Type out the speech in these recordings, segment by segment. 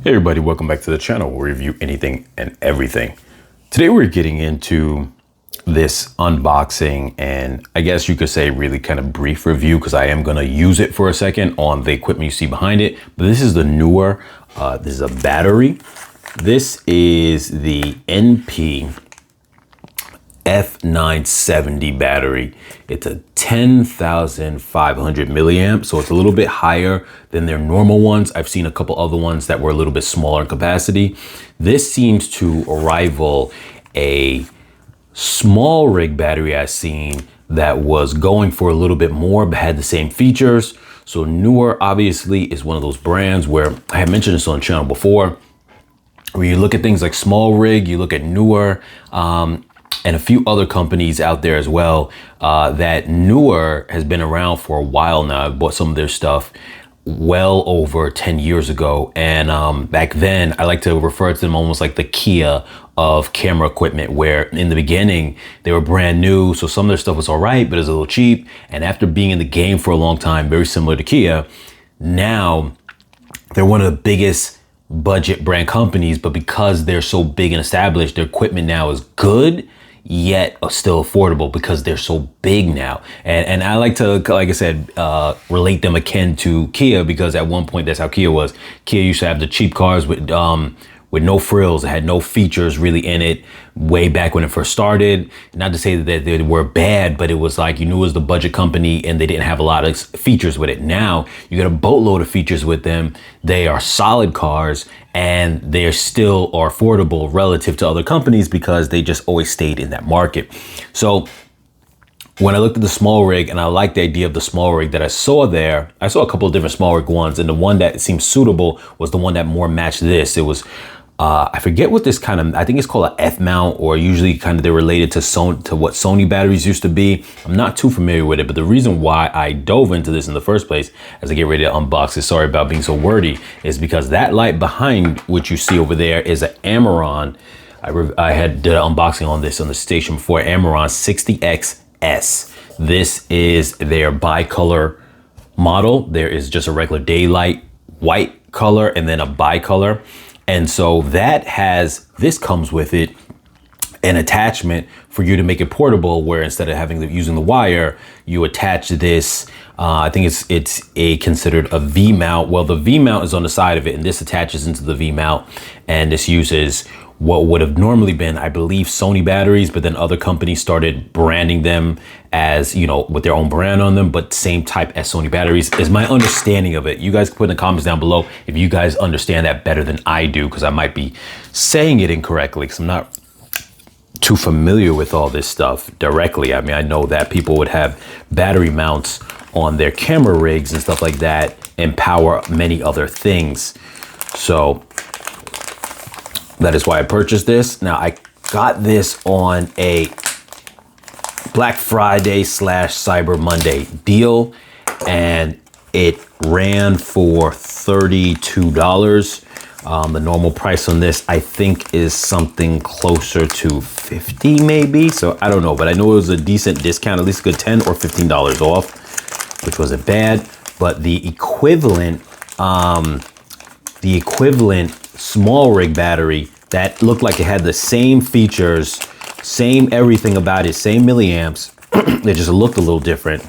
Hey everybody, welcome back to the channel where we review anything and everything. Today we're getting into this unboxing and I guess you could say really kind of brief review because I am going to use it for a second on the equipment you see behind it. But this is the Neewer, this is a battery. This is the NP-F970 battery. It's a 10,500 milliamp, so it's a little bit higher than their normal ones. I've seen a couple other ones that were a little bit smaller in capacity. This seems to rival a small rig battery I've seen that was going for a little bit more but had the same features. So Neewer obviously is one of those brands where I have mentioned this on the channel before. When you look at things like small rig, you look at Neewer, and a few other companies out there as well, that Neewer has been around for a while now. I've bought some of their stuff well over 10 years ago. And back then, I like to refer to them almost like the Kia of camera equipment, where in the beginning, they were brand new. So some of their stuff was all right, but it was a little cheap. And after being in the game for a long time, very similar to Kia, now they're one of the biggest budget brand companies, but because they're so big and established, their equipment now is good, yet still affordable because they're so big now. And I like to, like I said, relate them akin to Kia, because at one point that's how Kia was. Kia used to have the cheap cars with no frills. It had no features really in it way back when it first started. Not to say that they were bad, but it was like you knew it was the budget company and they didn't have a lot of features with it. Now you got a boatload of features with them. They are solid cars and they still are affordable relative to other companies because they just always stayed in that market. So when I looked at the small rig, and I liked the idea of the small rig that I saw there, I saw a couple of different small rig ones, and the one that seemed suitable was the one that more matched this. It was, I forget what this kind of, I think it's called an F mount, or usually kind of they're related to what Sony batteries used to be. I'm not too familiar with it, but the reason why I dove into this in the first place, as I get ready to unbox it, sorry about being so wordy, is because that light behind what you see over there is an Amaron. I had did an unboxing on this on the station before, Amaron 60X. This is their bicolor model. There is just a regular daylight white color and then a bicolor. And so this comes with it an attachment for you to make it portable, where instead of using the wire, you attach this. I think it's considered a V mount. Well, the V mount is on the side of it, and this attaches into the V mount, and this uses what would have normally been, I believe, Sony batteries, but then other companies started branding them as, you know, with their own brand on them, but same type as Sony batteries is my understanding of it. You guys can put in the comments down below if you guys understand that better than I do, because I might be saying it incorrectly because I'm not too familiar with all this stuff directly. I mean, I know that people would have battery mounts on their camera rigs and stuff like that and power many other things. So that is why I purchased this. Now, I got this on a Black Friday / Cyber Monday deal, and it ran for $32. The normal price on this, I think, is something closer to $50 maybe. So I don't know, but I know it was a decent discount, at least a good $10 or $15 off, which wasn't bad. But the equivalent small rig battery that looked like it had the same features, same everything about it, same milliamps, it just looked a little different,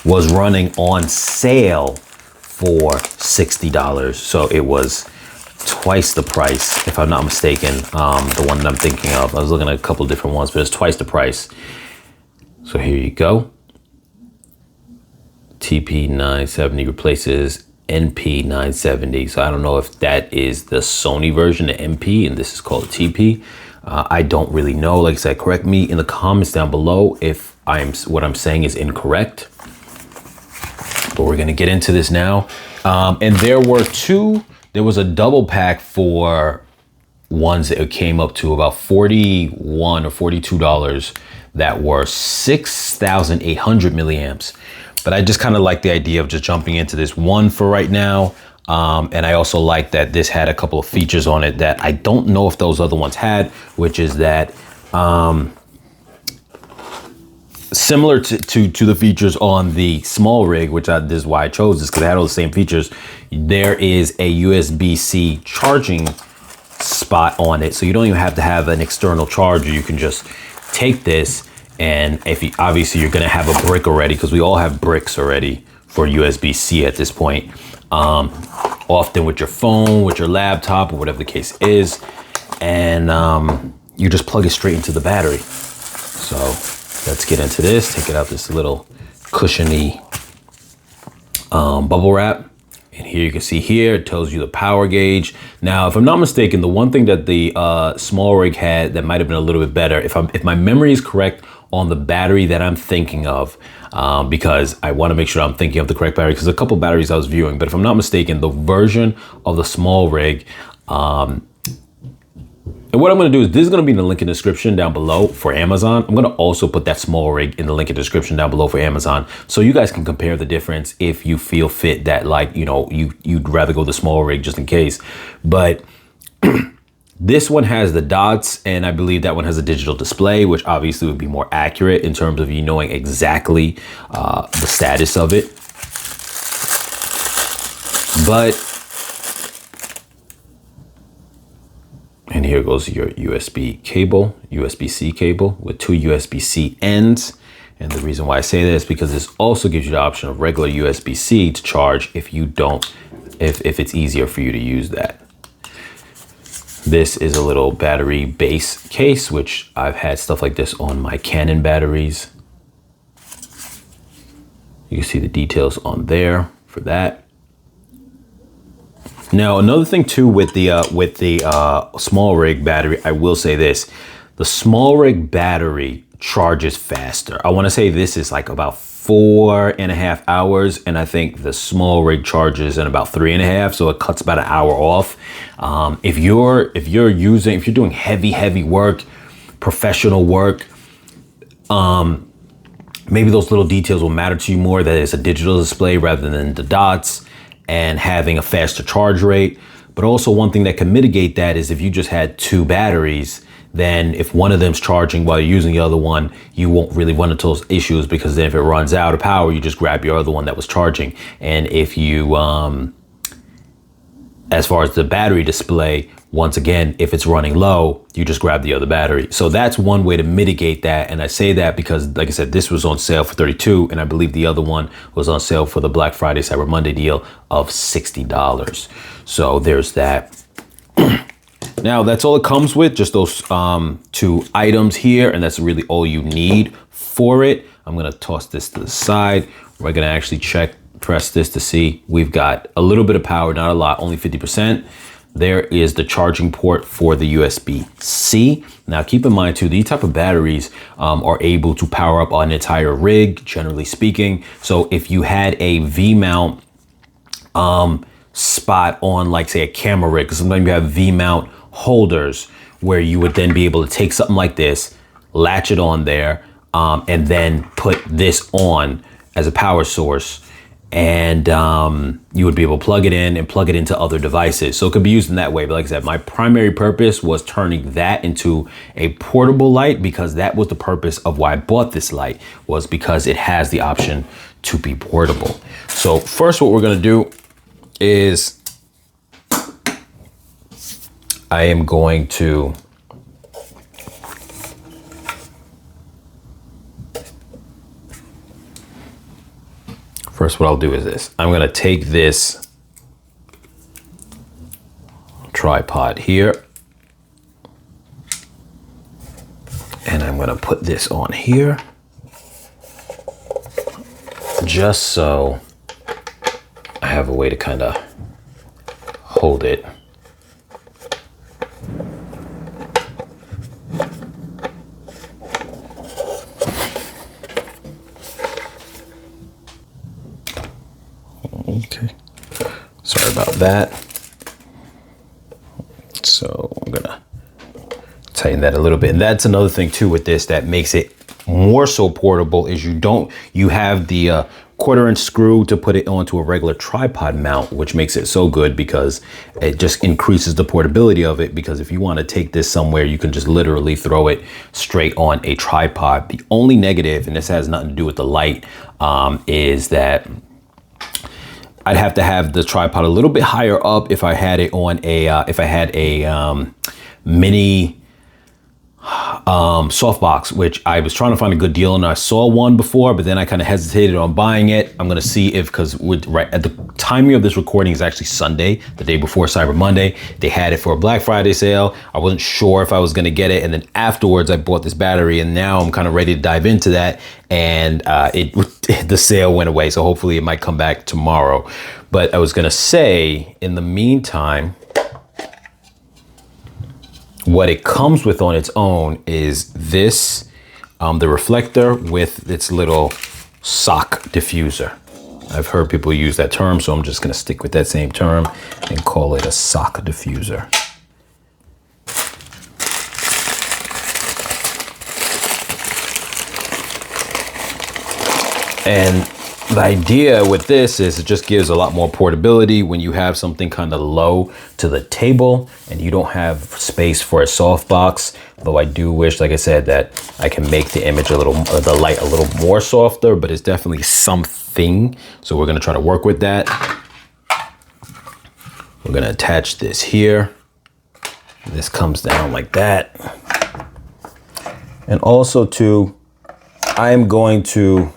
was running on sale for $60. So it was twice the price, if I'm not mistaken. The one that I'm thinking of, I was looking at a couple of different ones, but it's twice the price. So here you go. TP970 replaces NP970. So I don't know if that is the Sony version of NP and this is called TP. I don't really know. Like I said, correct me in the comments down below if what I'm saying is incorrect. But we're gonna get into this now. And there was a double pack for ones that came up to about $41 or $42 that were 6,800 milliamps. But I just kind of like the idea of just jumping into this one for right now. And I also like that this had a couple of features on it that I don't know if those other ones had, which is that similar to the features on the small rig, which this is why I chose this, because it had all the same features. There is a USB-C charging spot on it, so you don't even have to have an external charger. You can just take this, and if you, obviously you're gonna have a brick already, because we all have bricks already for USB-C at this point. Often with your phone, with your laptop, or whatever the case is, and you just plug it straight into the battery. So let's get into this. Take it out this little cushiony bubble wrap. And here you can see here, it tells you the power gauge. Now, if I'm not mistaken, the one thing that the small rig had that might have been a little bit better, if my memory is correct on the battery that I'm thinking of, because I want to make sure I'm thinking of the correct battery, because a couple batteries I was viewing, but if I'm not mistaken, the version of the small rig, and what I'm going to do is, this is going to be in the link in the description down below for Amazon. I'm going to also put that small rig in the link in the description down below for Amazon, so you guys can compare the difference if you feel fit that, like, you know, you'd rather go the small rig just in case. But this one has the dots, and I believe that one has a digital display, which obviously would be more accurate in terms of you knowing exactly the status of it. But and here goes your USB cable, USB-C cable with 2 USB-C ends. And the reason why I say this is because this also gives you the option of regular USB-C to charge if you don't, if it's easier for you to use that. This is a little battery base case, which I've had stuff like this on my Canon batteries. You can see the details on there for that. Now, another thing too with the small rig battery, I will say this: the small rig battery charges faster. I want to say this is like about 4.5 hours, and I think the small rig charges in about 3.5, so it cuts about an hour off. If you're doing heavy work, professional work, maybe those little details will matter to you more, that it's a digital display rather than the dots, and having a faster charge rate. But also, one thing that can mitigate that is if you just had 2 batteries, then if one of them's charging while you're using the other one, you won't really run into those issues, because then if it runs out of power, you just grab your other one that was charging. And if you, as far as the battery display, once again, if it's running low, you just grab the other battery. So that's one way to mitigate that. And I say that because, like I said, this was on sale for $32, and I believe the other one was on sale for the Black Friday Cyber Monday deal of $60. So there's that. Now, that's all it comes with, just those 2 items here, and that's really all you need for it. I'm gonna toss this to the side. We're gonna actually press this to see. We've got a little bit of power, not a lot, only 50%. There is the charging port for the USB-C. Now, keep in mind too, these type of batteries are able to power up an entire rig, generally speaking. So if you had a V-mount spot on, like, say, a camera rig, because sometimes you have V-mount holders where you would then be able to take something like this, latch it on there, and then put this on as a power source, and you would be able to plug it in and plug it into other devices. So it could be used in that way. But like I said, my primary purpose was turning that into a portable light, because that was the purpose of why I bought this light, was because it has the option to be portable. So first, what we're gonna do is I am going to first, what I'll do is this. I'm gonna take this tripod here, and I'm gonna put this on here, just so I have a way to kind of hold it. Okay, sorry about that. So I'm gonna tighten that a little bit. And that's another thing too with this that makes it more so portable, is you have the 1/4" screw to put it onto a regular tripod mount, which makes it so good because it just increases the portability of it. Because if you want to take this somewhere, you can just literally throw it straight on a tripod. The only negative, and this has nothing to do with the light, is that I'd have to have the tripod a little bit higher up if I had it on a mini softbox, which I was trying to find a good deal, and I saw one before, but then I kind of hesitated on buying it. I'm gonna see if, because right at the timing of this recording is actually Sunday, the day before Cyber Monday. They had it for a Black Friday sale. I wasn't sure if I was gonna get it, and then afterwards I bought this battery, and now I'm kind of ready to dive into that, and the sale went away, so hopefully it might come back tomorrow. But I was gonna say, in the meantime, what it comes with on its own is this, the reflector with its little sock diffuser. I've heard people use that term, so I'm just gonna stick with that same term and call it a sock diffuser. And the idea with this is it just gives a lot more portability when you have something kind of low to the table and you don't have space for a softbox. Though I do wish, like I said, that I can make the image the light a little more softer, but it's definitely something. So we're gonna try to work with that. We're gonna attach this here. This comes down like that. And also too, I am going to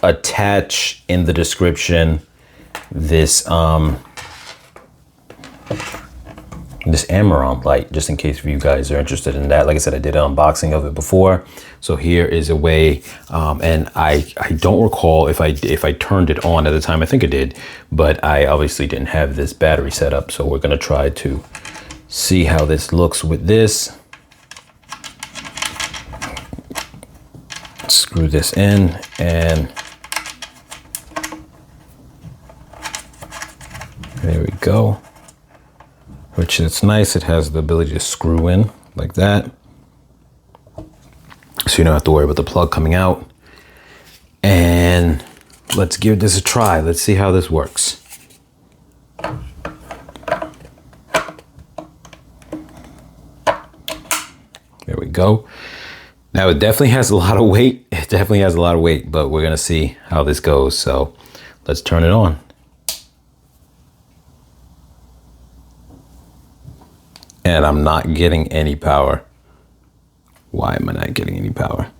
attach in the description this this Amaranth light, just in case if you guys are interested in that. Like I said, I did an unboxing of it before, so here is a way. And I don't recall if I turned it on at the time. I think I did, but I obviously didn't have this battery set up, so we're gonna try to see how this looks with this. Screw this in, and there we go. Which is nice, it has the ability to screw in like that, so you don't have to worry about the plug coming out. And let's give this a try. Let's see how this works. There we go. Now it definitely has a lot of weight. It definitely has a lot of weight, but we're gonna see how this goes. So let's turn it on. And I'm not getting any power. Why am I not getting any power?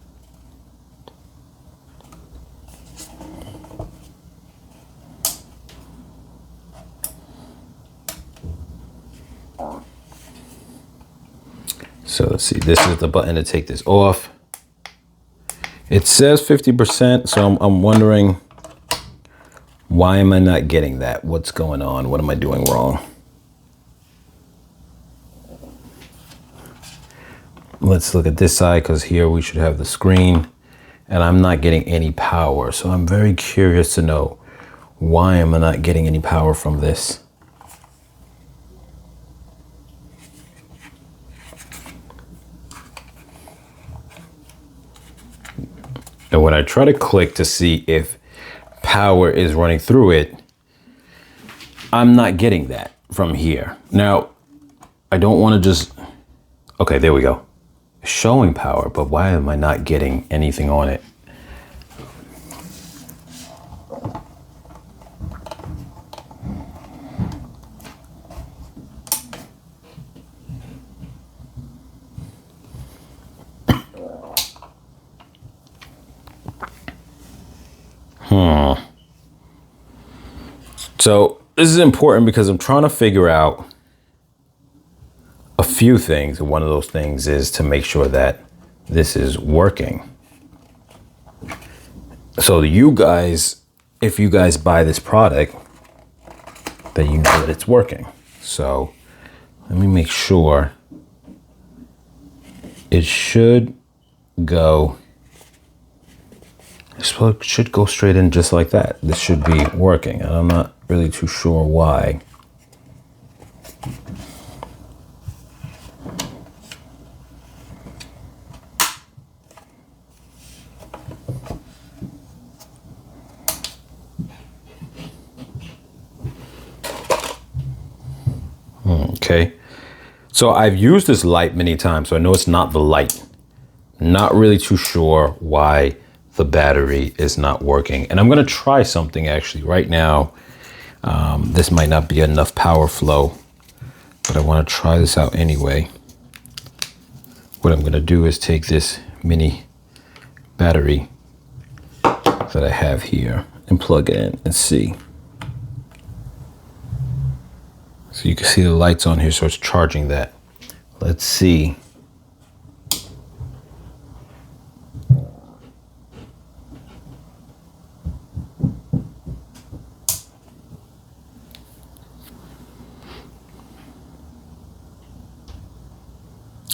So let's see, this is the button to take this off. It says 50%, so I'm wondering, why am I not getting that? What's going on? What am I doing wrong? Let's look at this side, because here we should have the screen, and I'm not getting any power. So I'm very curious to know, why am I not getting any power from this? And when I try to click to see if power is running through it, I'm not getting that from here. Now, I don't want to just, okay, there we go. Showing power, but why am I not getting anything on it? So this is important because I'm trying to figure out a few things, and one of those things is to make sure that this is working. So you guys, if you guys buy this product, then you know that it's working. So let me make sure. It should go, it should go straight in just like that. This should be working, and I'm not really too sure why. okay? So I've used this light many times, so I know it's not the light. Not really too sure why the battery is not working. And I'm gonna try something actually right now. This might not be enough power flow, but I wanna try this out anyway. What I'm gonna do is take this mini battery that I have here and plug it in and see. So you can see the lights on here, so it's charging that. Let's see.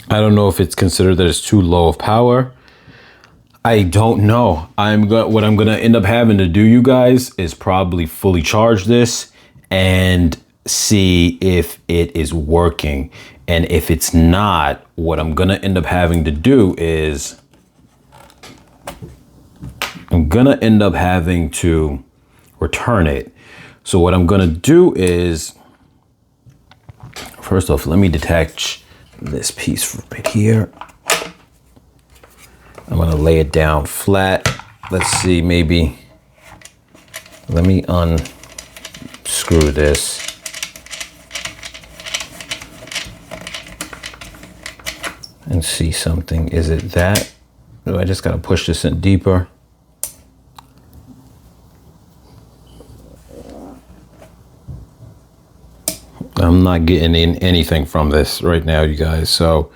I don't know if it's considered that it's too low of power. I don't know. What I'm gonna end up having to do, you guys, is probably fully charge this and see if it is working. And if it's not, what I'm gonna end up having to do is I'm gonna end up having to return it. So what I'm gonna do is, first off, let me detach this piece right here. I'm gonna lay it down flat. Let's see, maybe, let me unscrew this. And see something. Is it that? No, I just gotta push this in deeper. I'm not getting in anything from this right now, you guys. So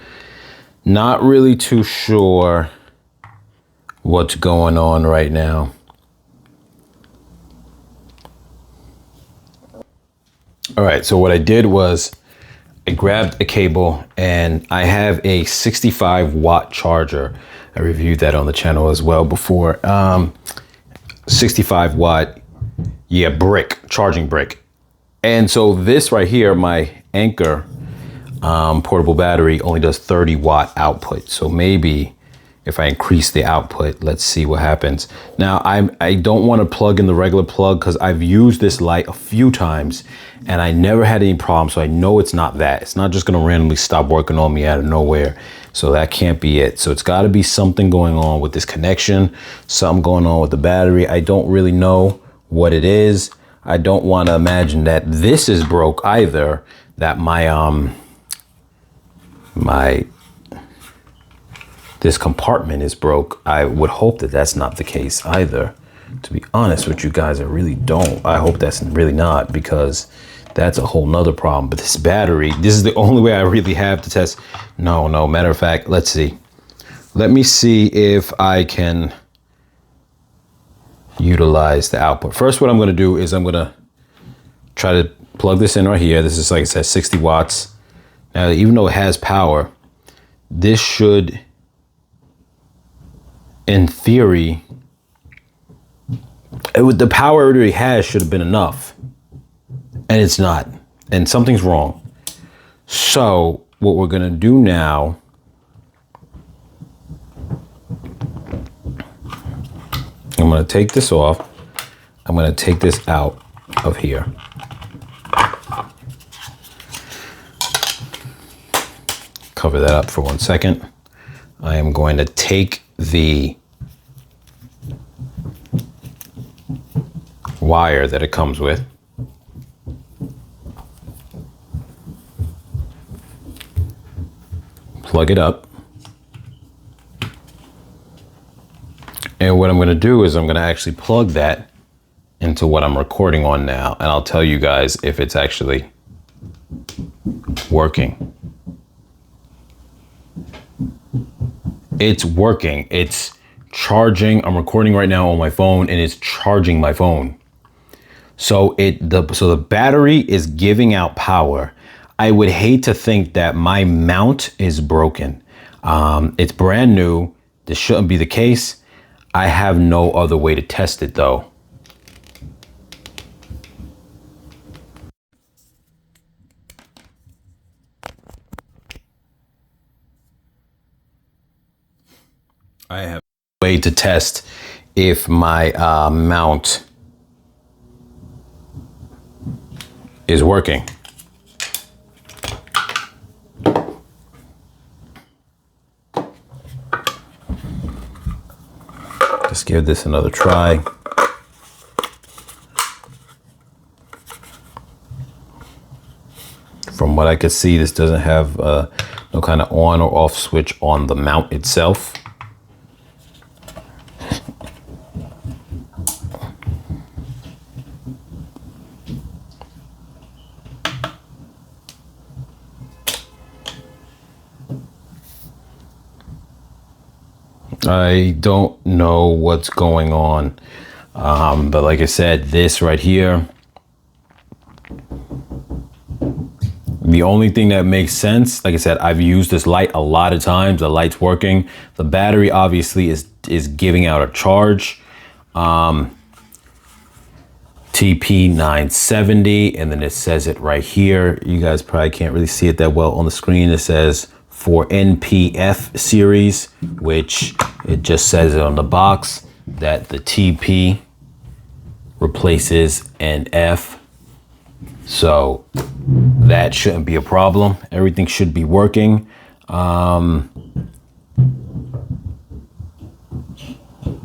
not really too sure what's going on right now. All right, so what I did was I grabbed a cable, and I have a 65 watt charger. I reviewed that on the channel as well before. 65 watt, yeah, charging brick. And so this right here, my Anker portable battery only does 30 watt output. So maybe if I increase the output, let's see what happens. Now I don't want to plug in the regular plug because I've used this light a few times and I never had any problems. So I know it's not that. It's not just going to randomly stop working on me out of nowhere. So that can't be it. So it's got to be something going on with this connection, something going on with the battery. I don't really know what it is. I don't want to imagine that this is broke either, that this compartment is broke. I would hope that that's not the case either. To be honest with you guys, I really don't. I hope that's really not, because that's a whole nother problem. But this battery, this is the only way I really have to test. No, matter of fact, let's see. Let me see if I can utilize the output. First, what I'm gonna do is I'm gonna try to plug this in right here. This is, like I said, 60 watts. Now, even though it has power, this should, in theory, the power it already has should have been enough. And it's not. And something's wrong. So what we're gonna do now, I'm gonna take this off. I'm gonna take this out of here. Cover that up for 1 second. I am going to take the wire that it comes with, plug it up, and what I'm going to do is I'm going to actually plug that into what I'm recording on now, and I'll tell you guys if it's actually working. It's working. It's charging. I'm recording right now on my phone, and it's charging my phone. So the battery is giving out power. I would hate to think that my mount is broken. It's brand new. This shouldn't be the case. I have no other way to test it though. I have a way to test if my mount is working. give this another try. From what I could see, this doesn't have no kind of on or off switch on the mount itself. I don't know what's going on, but like I said, this right here, the only thing that makes sense, like I said, I've used this light a lot of times. The light's working. The battery obviously is giving out a charge. TP970, and then it says it right here. You guys probably can't really see it that well on the screen. It says for NP-F series, which it just says it on the box that the TP replaces an F. So that shouldn't be a problem. Everything should be working.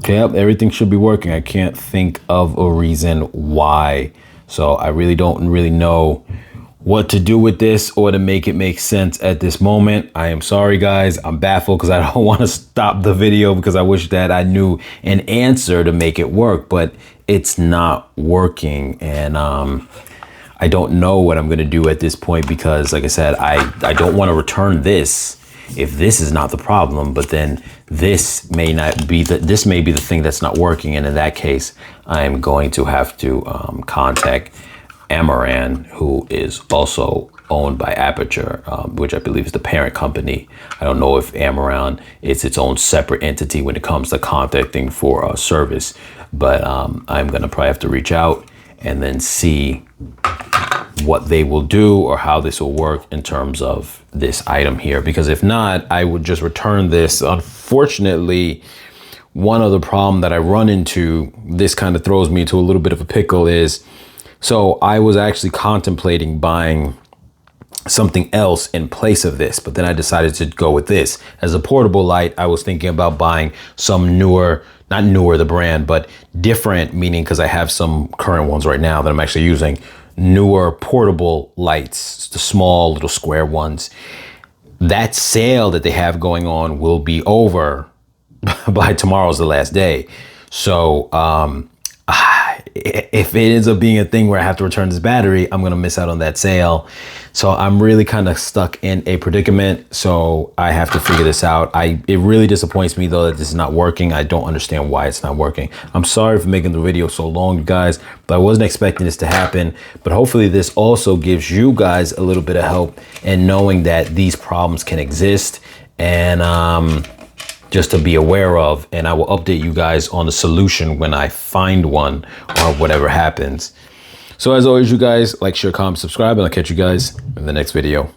Yep, everything should be working. I can't think of a reason why. So I really don't know what to do with this or to make it make sense at this moment. I am sorry, guys. I'm baffled because I don't want to stop the video because I wish that I knew an answer to make it work, but it's not working. And I don't know what I'm going to do at this point because, like I said, I don't want to return this if this is not the problem, but then this may not be this may be the thing that's not working. And in that case, I'm going to have to contact Amaran, who is also owned by Aperture, which I believe is the parent company. I don't know if Amaran is its own separate entity when it comes to contacting for service, but I'm gonna probably have to reach out and then see what they will do or how this will work in terms of this item here. Because if not, I would just return this. Unfortunately, one other problem that I run into, this kind of throws me into a little bit of a pickle, is so I was actually contemplating buying something else in place of this, but then I decided to go with this. As a portable light, I was thinking about buying some newer, not Neewer the brand, but different, meaning because I have some current ones right now that I'm actually using, Neewer portable lights, the small little square ones. That sale that they have going on will be over by tomorrow's the last day. So if it ends up being a thing where I have to return this battery, I'm gonna miss out on that sale. So I'm really kind of stuck in a predicament. So I have to figure this out. It really disappoints me though that this is not working. I don't understand why it's not working. I'm sorry for making the video so long, you guys, but I wasn't expecting this to happen. But hopefully this also gives you guys a little bit of help in knowing that these problems can exist, and just to be aware of, and I will update you guys on the solution when I find one or whatever happens. So as always, you guys, like, share, comment, subscribe, and I'll catch you guys in the next video.